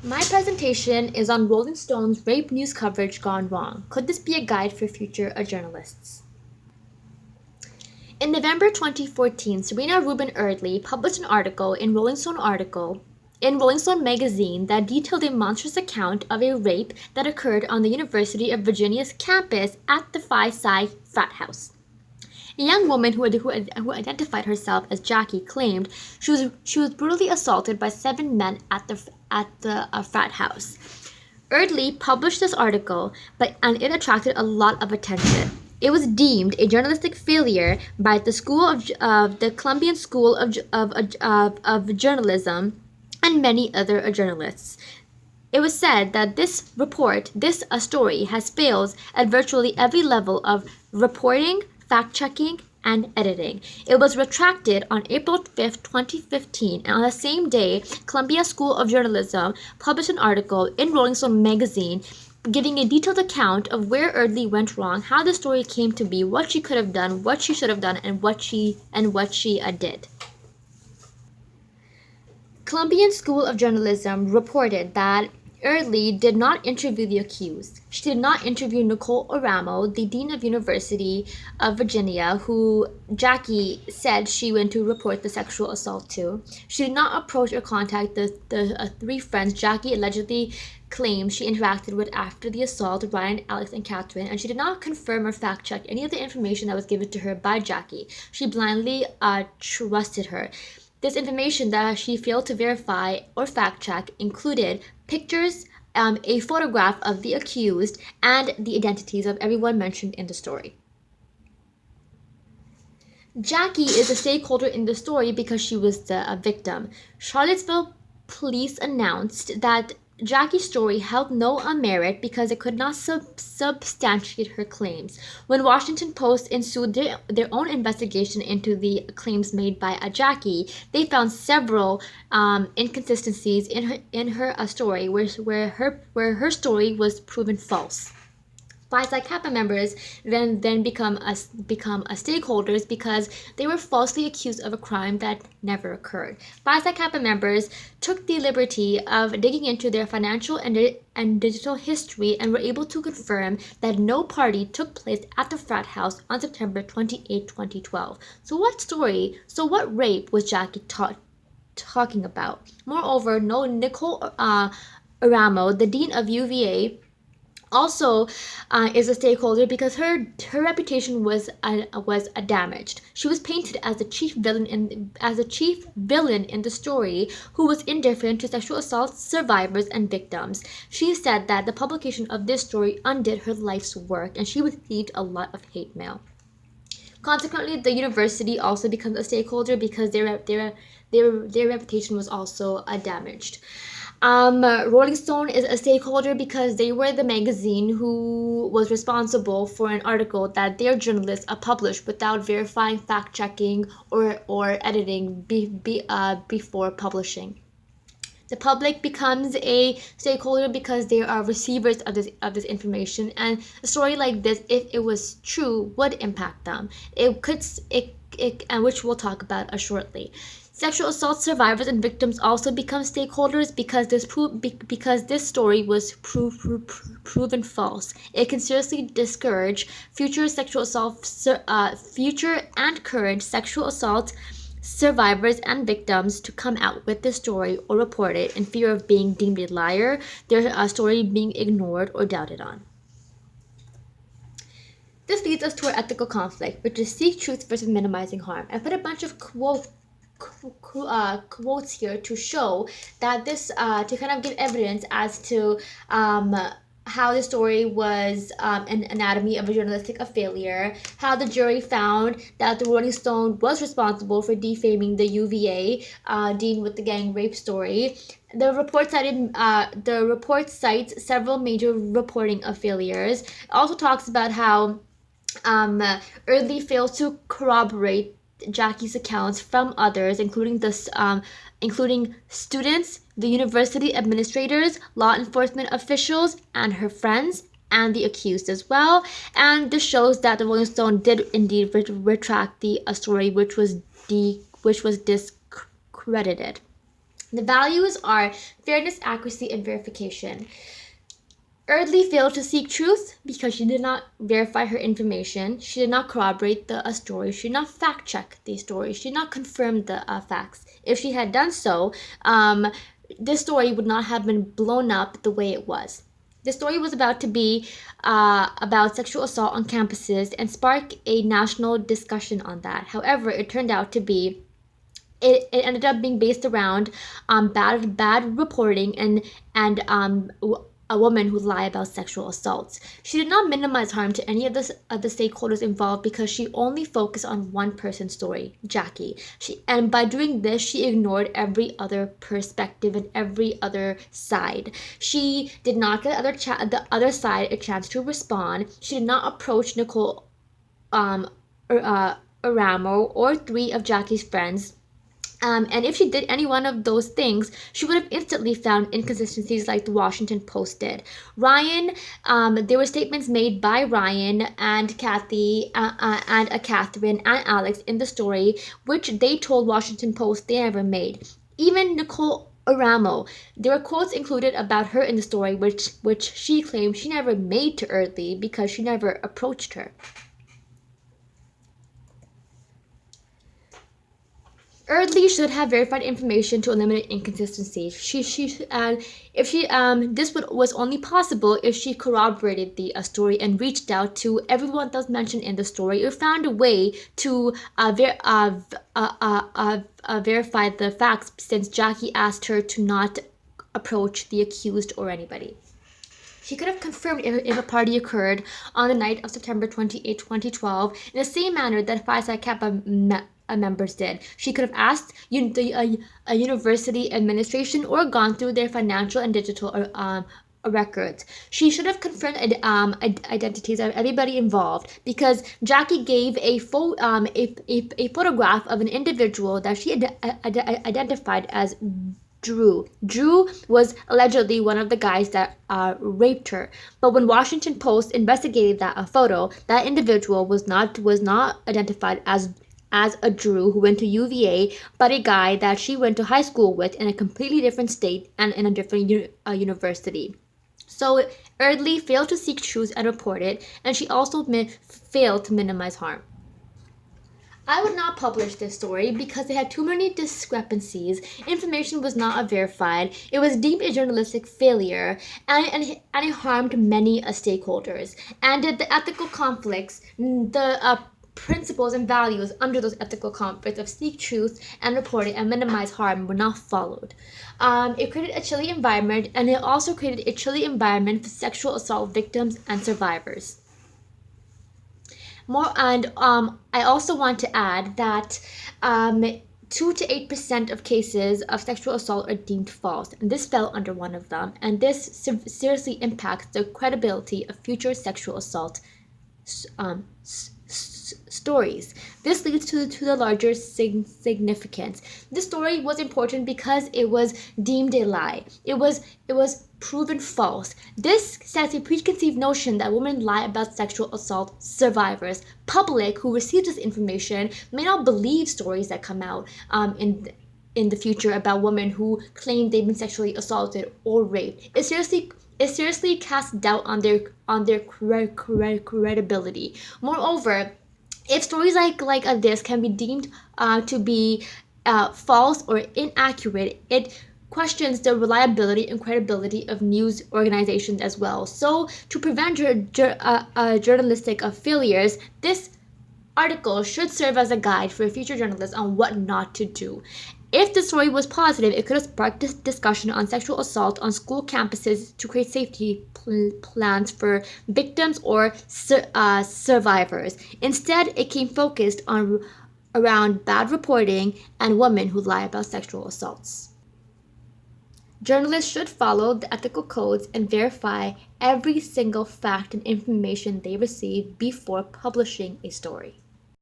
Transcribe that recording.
My presentation is on Rolling Stone's rape news coverage gone wrong. Could this be a guide for future journalists? In November 2014, Serena Rubin Erdely published an article in Rolling Stone magazine that detailed a monstrous account of a rape that occurred on the University of Virginia's campus at the Phi Psi frat house. A young woman who identified herself as Jackie claimed she was brutally assaulted by 7 men at the frat house. Erdely published this article, and it attracted a lot of attention. It was deemed a journalistic failure by the Columbian School of Journalism and many other journalists. It was said that this story has failed at virtually every level of reporting, fact-checking, and editing. It was retracted on April 5, 2015, and on the same day, Columbia School of Journalism published an article in Rolling Stone magazine giving a detailed account of where Erdely went wrong, how the story came to be, what she could have done, what she should have done, and what she did. Columbian School of Journalism reported that Erdely did not interview the accused. She did not interview Nicole Oramo, the dean of University of Virginia, who Jackie said she went to report the sexual assault to. She did not approach or contact the 3 friends Jackie allegedly claimed she interacted with after the assault, Ryan, Alex, and Catherine, and she did not confirm or fact-check any of the information that was given to her by Jackie. She blindly trusted her. This information that she failed to verify or fact-check included pictures, a photograph of the accused, and the identities of everyone mentioned in the story. Jackie is a stakeholder in the story because she was the victim. Charlottesville police announced that Jackie's story held no merit because it could not substantiate her claims. When Washington Post ensued their own investigation into the claims made by Jackie, they found several inconsistencies in her story, where her story was proven false. Phi Psi Kappa members then become stakeholders because they were falsely accused of a crime that never occurred. Phi Psi Kappa members took the liberty of digging into their financial and digital history and were able to confirm that no party took place at the frat house on September 28, 2012. So what rape was Jackie talking about? Moreover, Nicole Oramo, the dean of UVA, also is a stakeholder because her reputation was damaged. She was painted as the chief villain in the story, who was indifferent to sexual assault survivors and victims. She said that the publication of this story undid her life's work, and she received a lot of hate mail. Consequently, the university also becomes a stakeholder because their reputation was also damaged. Rolling Stone is a stakeholder because they were the magazine who was responsible for an article that their journalists published without verifying, fact-checking, or editing before publishing. The public becomes a stakeholder because they are receivers of this information, and a story like this, if it was true, would impact them. And which we'll talk about shortly. Sexual assault survivors and victims also become stakeholders because this story was proven false. It can seriously discourage future and current sexual assault survivors and victims to come out with this story or report it in fear of being deemed a liar, their story being ignored or doubted on. This leads us to our ethical conflict, which is seek truth versus minimizing harm. I put a bunch of quotes here to show that this to kind of give evidence as to how the story was an anatomy of a journalistic failure, how the jury found that the Rolling Stone was responsible for defaming the UVA dean with the gang rape story. The report cites several major reporting of failures. It also talks about how Erdely failed to corroborate Jackie's accounts from others, including students, the university administrators, law enforcement officials, and her friends, and the accused as well. And this shows that the Rolling Stone did indeed retract the story, which was discredited. The values are fairness, accuracy, and verification. Eardley failed to seek truth because she did not verify her information. She did not corroborate a story. She did not fact check the story. She did not confirm the facts. If she had done so, this story would not have been blown up the way it was. The story was about to be about sexual assault on campuses and spark a national discussion on that. However, it turned out to be it ended up being based around bad reporting and a woman who lied about sexual assaults. She did not minimize harm to any of the stakeholders involved because she only focused on one person's story, Jackie. And by doing this, she ignored every other perspective and every other side. She did not get the other side a chance to respond. She did not approach Nicole Aramo or three of Jackie's friends. And if she did any one of those things, she would have instantly found inconsistencies like the Washington Post did. Ryan, there were statements made by Ryan and Kathy and Catherine and Alex in the story, which they told Washington Post they never made. Even Nicole Aramo, there were quotes included about her in the story, which she claimed she never made to Eardley because she never approached her. Eardley should have verified information to eliminate inconsistencies. This was only possible if she corroborated the story and reached out to everyone that was mentioned in the story, or found a way to verify the facts, since Jackie asked her to not approach the accused or anybody. She could have confirmed if a party occurred on the night of September 28, 2012, in the same manner that Phi Psi Kappa members did. She could have asked a university administration or gone through their financial and digital records. She should have confirmed identities of everybody involved, because Jackie gave a photograph of an individual that she identified as Drew. Drew was allegedly one of the guys that raped her. But when Washington Post investigated that photo, that individual was not identified as a Drew who went to UVA, but a guy that she went to high school with in a completely different state and in a different university. So Eardley failed to seek truth and report it, and she also failed to minimize harm. I would not publish this story because it had too many discrepancies. Information was not verified. It was deemed a journalistic failure, and it harmed many stakeholders. And the ethical conflicts, the principles and values under those ethical conflicts of seek truth and report it and minimize harm were not followed. It created a chilly environment, and it also created a chilly environment for sexual assault victims and survivors. I also want to add that 2 to 8% of cases of sexual assault are deemed false, and this fell under one of them. And this seriously impacts the credibility of future sexual assault stories. This leads to the larger significance. This story was important because it was deemed a lie. It was proven false. This sets a preconceived notion that women lie about sexual assault survivors. Public who receive this information may not believe stories that come out in the future about women who claim they've been sexually assaulted or raped. It seriously casts doubt on their credibility. Moreover, if stories like this can be deemed to be false or inaccurate, it questions the reliability and credibility of news organizations as well. So, to prevent journalistic failures, this article should serve as a guide for future journalists on what not to do. If the story was positive, it could have sparked this discussion on sexual assault on school campuses to create safety plans for victims or survivors. Instead, it came focused around bad reporting and women who lie about sexual assaults. Journalists should follow the ethical codes and verify every single fact and information they receive before publishing a story.